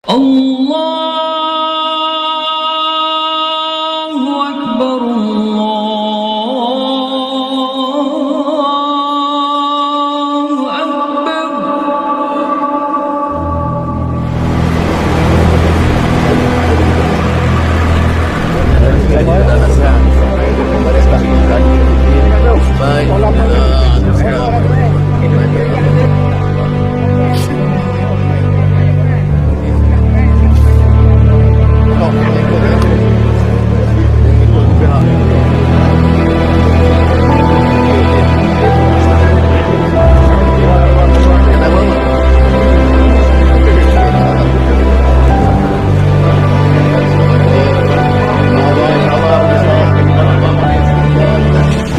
Allahu Akbar, Allahu Akbar.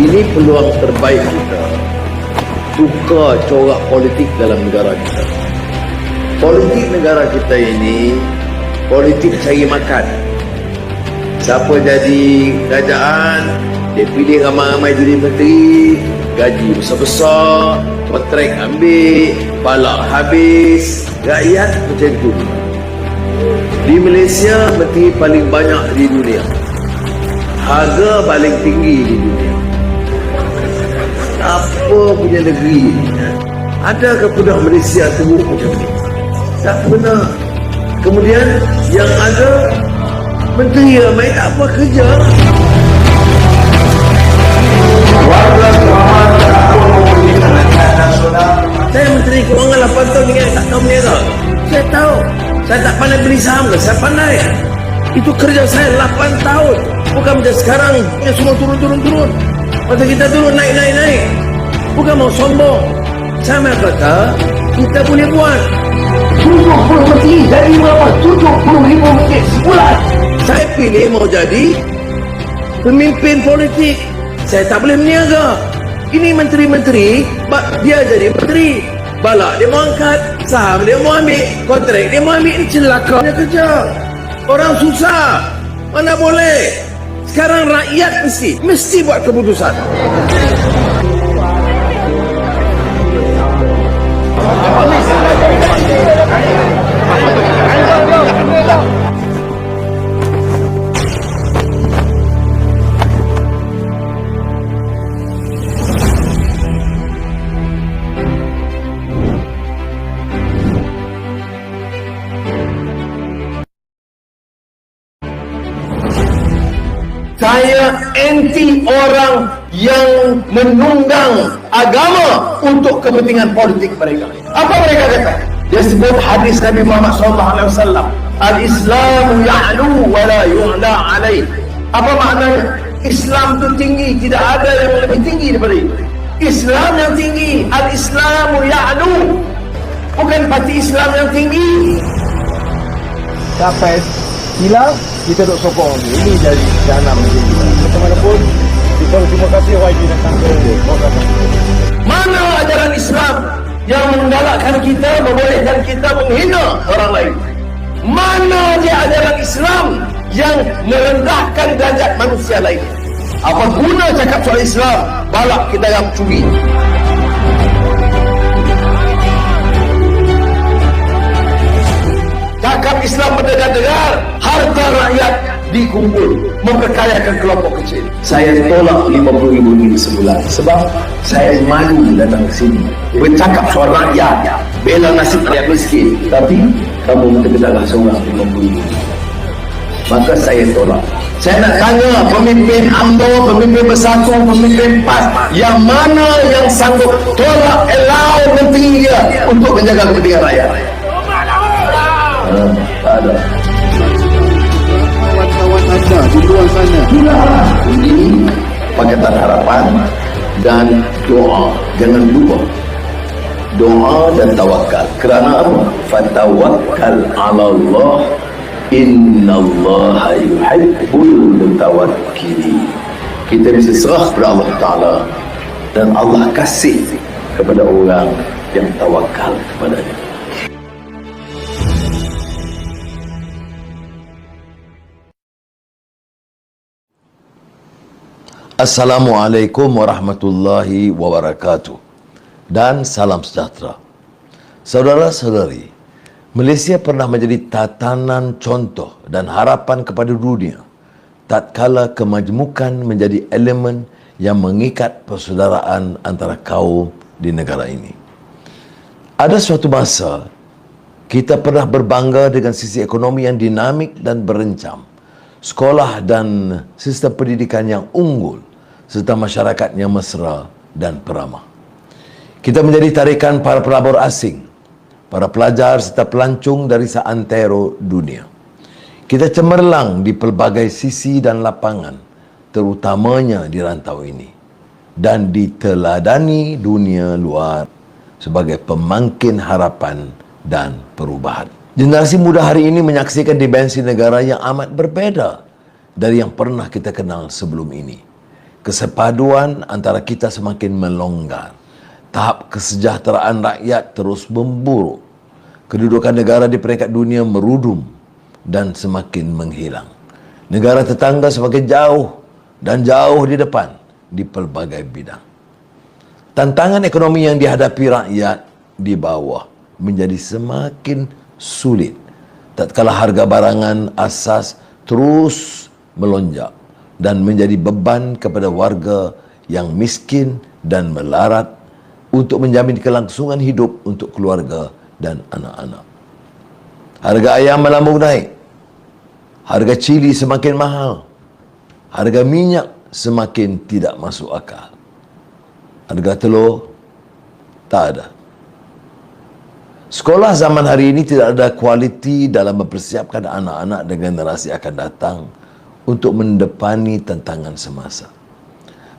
Ini peluang terbaik kita tukar corak politik dalam negara kita. Politik negara kita ini politik cari makan. Siapa jadi kerajaan, dia pilih ramai-ramai jadi menteri, gaji besar-besar, kontrak ambil, balak habis, rakyat macam itu. Di Malaysia menteri paling banyak di dunia, harga paling tinggi di dunia. Apa punya negeri ni? Adakah budak Malaysia teruk macam ni? Tak pernah. Kemudian yang ada menteri ramai tak apa kerja. Saya menteri kewangan 8 tahun ni tak tahu berniaga. Saya tahu. Saya tak pandai beli saham ke? Saya pandai. Itu kerja saya 8 tahun. Bukan macam sekarang dia semua turun. Masa kita turun naik. Bukan mau sombong. Saya kata kita boleh buat 70 menteri dari berapa? 70,000 menteri sebulan. Saya pilih mau jadi pemimpin politik. Saya tak boleh berniaga. Ini menteri-menteri, dia jadi menteri. Balak dia mau angkat, saham dia mau ambil, kontrak dia mau ambil. Ini celaka dia kerja. Orang susah. Mana boleh. Sekarang rakyat mesti buat keputusan. Saya anti orang yang menunggang agama untuk kepentingan politik mereka. Apa mereka kata? Dia sebut hadis Nabi Muhammad SAW. Al-Islamu ya'lu wa la yu'la alaih. Apa maknanya? Islam itu tinggi, tidak ada yang lebih tinggi daripada itu. Islam yang tinggi, Al-Islamu ya'lu. Bukan parti Islam yang tinggi. Sampai hilang, kita duk sokong dia. Ini dari jahanam macam ni. Bagaimanapun, kita terima kasih YB datang ke program ini. Mana ajaran Islam yang menggalakkan kita, membolehkan kita menghina orang lain? Mana dia ajaran Islam yang merendahkan derajat manusia lain? Apa guna cakap soal Islam? Balak kita yang curi. Cakap Islam mendengar-dengar, harta rakyat dikumpul, memperkayakan kelompok kecil. Saya tolak 50,000 ini sebulan sebab saya malu datang ke sini bercakap soal rakyat, bela nasib rakyat miskin, tapi kamu terkedalah seorang 50,000. Maka saya tolak. Saya nak tanya pemimpin UMNO, pemimpin Bersatu, pemimpin PAS, yang mana yang sanggup tolak allow menteri dia untuk menjaga kepentingan rakyat? Tak ada. Kawan-kawan anda di luar sana. Ini Pakatan Harapan dan doa. Jangan lupa doa dan tawakal. Kerana apa? Fatawakkal 'ala Allah, innallaha yuhibbul mutawakkilin. Kita bisa serah kepada Allah Ta'ala, dan Allah kasih kepada orang yang tawakal kepadanya. Assalamualaikum warahmatullahi wabarakatuh dan salam sejahtera. Saudara-saudari, Malaysia pernah menjadi tatanan contoh dan harapan kepada dunia tatkala kemajemukan menjadi elemen yang mengikat persaudaraan antara kaum di negara ini. Ada suatu masa kita pernah berbangga dengan sisi ekonomi yang dinamik dan berencam, sekolah dan sistem pendidikan yang unggul, serta masyarakat yang mesra dan peramah. Kita menjadi tarikan para pelabur asing, para pelajar serta pelancong dari seantero dunia. Kita cemerlang di pelbagai sisi dan lapangan, terutamanya di rantau ini, dan diteladani dunia luar sebagai pemangkin harapan dan perubahan. Generasi muda hari ini menyaksikan dimensi negara yang amat berbeza dari yang pernah kita kenal sebelum ini. Kesepaduan antara kita semakin melonggar. Tahap kesejahteraan rakyat terus memburuk. Kedudukan negara di peringkat dunia merudum dan semakin menghilang. Negara tetangga semakin jauh dan jauh di depan di pelbagai bidang. Tantangan ekonomi yang dihadapi rakyat di bawah menjadi semakin sulit tatkala harga barangan asas terus melonjak dan menjadi beban kepada warga yang miskin dan melarat untuk menjamin kelangsungan hidup untuk keluarga dan anak-anak. Harga ayam melambung naik, harga cili semakin mahal, harga minyak semakin tidak masuk akal, harga telur tak ada. Sekolah zaman hari ini tidak ada kualiti dalam mempersiapkan anak-anak dan generasi akan datang untuk mendepani tantangan semasa.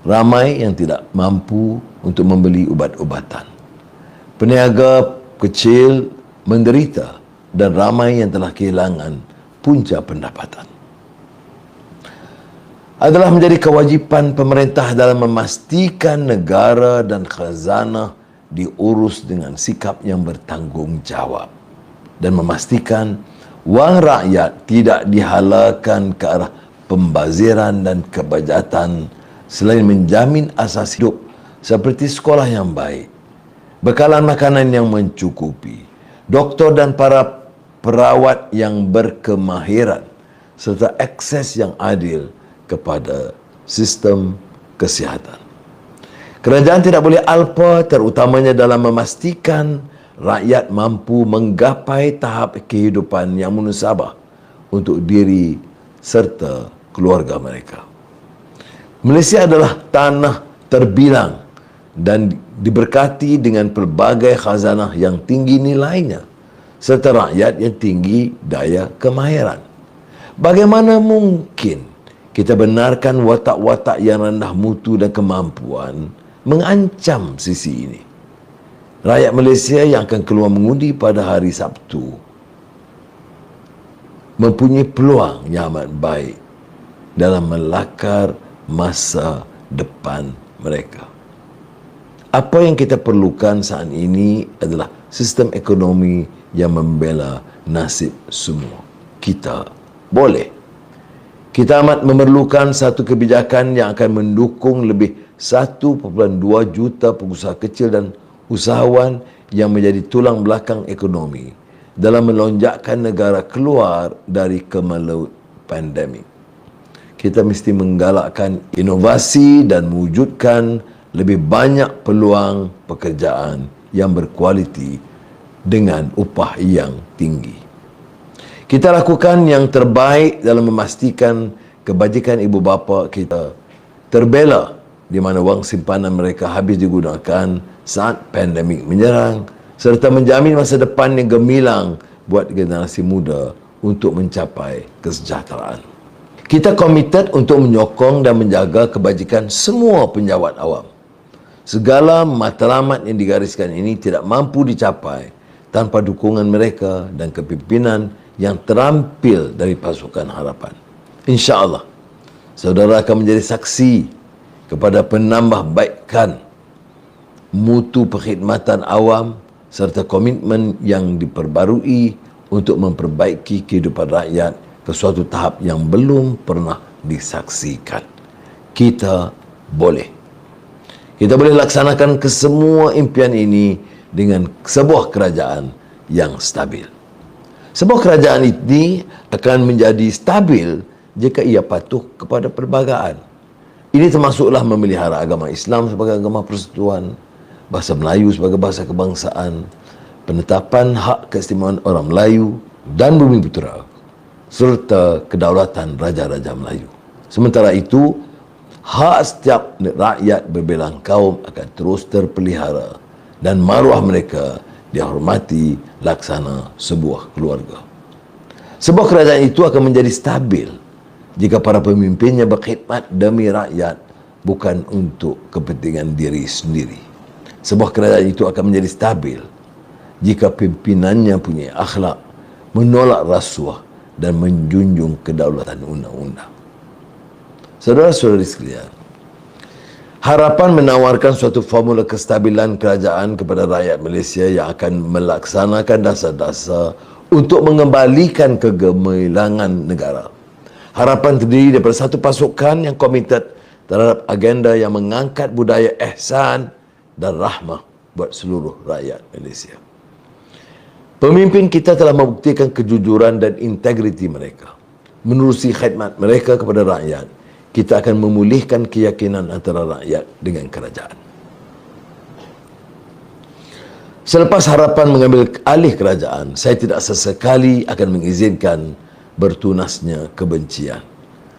Ramai yang tidak mampu untuk membeli ubat-ubatan. Peniaga kecil menderita dan ramai yang telah kehilangan punca pendapatan. Adalah menjadi kewajipan pemerintah dalam memastikan negara dan khazanah diurus dengan sikap yang bertanggungjawab dan memastikan wang rakyat tidak dihalakan ke arah pembaziran dan kebajatan, selain menjamin asas hidup seperti sekolah yang baik, bekalan makanan yang mencukupi, doktor dan para perawat yang berkemahiran, serta akses yang adil kepada sistem kesihatan. Kerajaan tidak boleh alpa, terutamanya dalam memastikan rakyat mampu menggapai tahap kehidupan yang munasabah untuk diri serta keluarga mereka. Malaysia adalah tanah terbilang dan diberkati dengan pelbagai khazanah yang tinggi nilainya, serta rakyat yang tinggi daya kemahiran. Bagaimana mungkin kita benarkan watak-watak yang rendah mutu dan kemampuan mengancam sisi ini? Rakyat Malaysia yang akan keluar mengundi pada hari Sabtu mempunyai peluang yang amat baik dalam melakar masa depan mereka. Apa yang kita perlukan saat ini adalah sistem ekonomi yang membela nasib semua. Kita boleh. Kita amat memerlukan satu kebijakan yang akan mendukung lebih 1.2 juta pengusaha kecil dan usahawan yang menjadi tulang belakang ekonomi dalam melonjakkan negara keluar dari kemelaut pandemik. Kita mesti menggalakkan inovasi dan mewujudkan lebih banyak peluang pekerjaan yang berkualiti dengan upah yang tinggi. Kita lakukan yang terbaik dalam memastikan kebajikan ibu bapa kita terbela di mana wang simpanan mereka habis digunakan saat pandemik menyerang, serta menjamin masa depan yang gemilang buat generasi muda untuk mencapai kesejahteraan. Kita komited untuk menyokong dan menjaga kebajikan semua penjawat awam. Segala matlamat yang digariskan ini tidak mampu dicapai tanpa dukungan mereka dan kepimpinan yang terampil dari pasukan harapan. InsyaAllah, saudara akan menjadi saksi kepada penambahbaikan mutu perkhidmatan awam serta komitmen yang diperbarui untuk memperbaiki kehidupan rakyat ke suatu tahap yang belum pernah disaksikan. Kita boleh. Kita boleh laksanakan kesemua impian ini dengan sebuah kerajaan yang stabil. Sebuah kerajaan ini akan menjadi stabil jika ia patuh kepada perlembagaan. Ini termasuklah memelihara agama Islam sebagai agama persekutuan, bahasa Melayu sebagai bahasa kebangsaan, penetapan hak keistimewaan orang Melayu dan Bumiputera, serta kedaulatan Raja-Raja Melayu. Sementara itu, hak setiap rakyat berbelang kaum akan terus terpelihara dan maruah mereka dihormati laksana sebuah keluarga. Sebuah kerajaan itu akan menjadi stabil jika para pemimpinnya berkhidmat demi rakyat, bukan untuk kepentingan diri sendiri. Sebuah kerajaan itu akan menjadi stabil jika pimpinannya punya akhlak, menolak rasuah dan menjunjung kedaulatan undang-undang. Saudara-saudari sekalian, harapan menawarkan suatu formula kestabilan kerajaan kepada rakyat Malaysia yang akan melaksanakan dasar-dasar untuk mengembalikan kegemilangan negara. Harapan terdiri daripada satu pasukan yang komited terhadap agenda yang mengangkat budaya ihsan dan rahmah buat seluruh rakyat Malaysia. Pemimpin kita telah membuktikan kejujuran dan integriti mereka. Menerusi khidmat mereka kepada rakyat, kita akan memulihkan keyakinan antara rakyat dengan kerajaan. Selepas harapan mengambil alih kerajaan, saya tidak sesekali akan mengizinkan bertunasnya kebencian.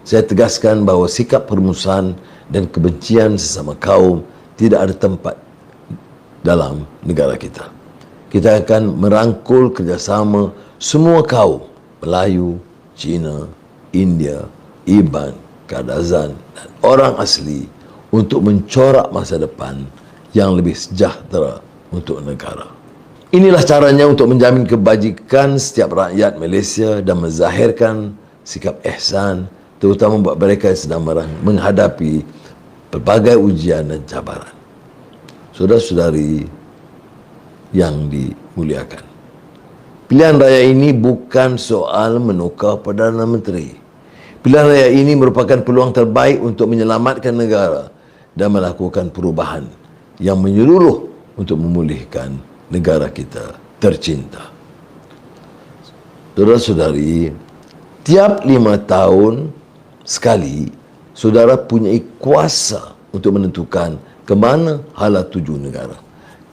Saya tegaskan bahawa sikap permusuhan dan kebencian sesama kaum tidak ada tempat dalam negara kita. Kita akan merangkul kerjasama semua kaum, Melayu, Cina, India, Iban, Kadazan dan orang asli untuk mencorak masa depan yang lebih sejahtera untuk negara. Inilah caranya untuk menjamin kebajikan setiap rakyat Malaysia dan menzahirkan sikap ihsan, terutama buat mereka yang sedang menghadapi pelbagai ujian dan cabaran. Saudara-saudari yang dimuliakan, pilihan raya ini bukan soal menukar Perdana Menteri. Pilihan raya ini merupakan peluang terbaik untuk menyelamatkan negara dan melakukan perubahan yang menyeluruh untuk memulihkan negara kita tercinta. Saudara-saudari, tiap 5 tahun sekali, saudara punya kuasa untuk menentukan ke mana hala tuju negara.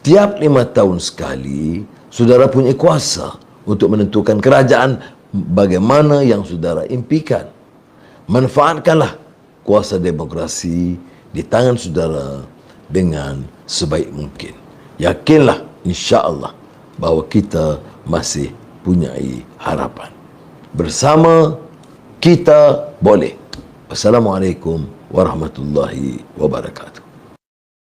Tiap 5 tahun sekali, saudara punya kuasa untuk menentukan kerajaan bagaimana yang saudara impikan. Manfaatkanlah kuasa demokrasi di tangan saudara dengan sebaik mungkin. Yakinlah, insya-Allah, bahawa kita masih punyai harapan. Bersama kita boleh. Wassalamualaikum warahmatullahi wabarakatuh.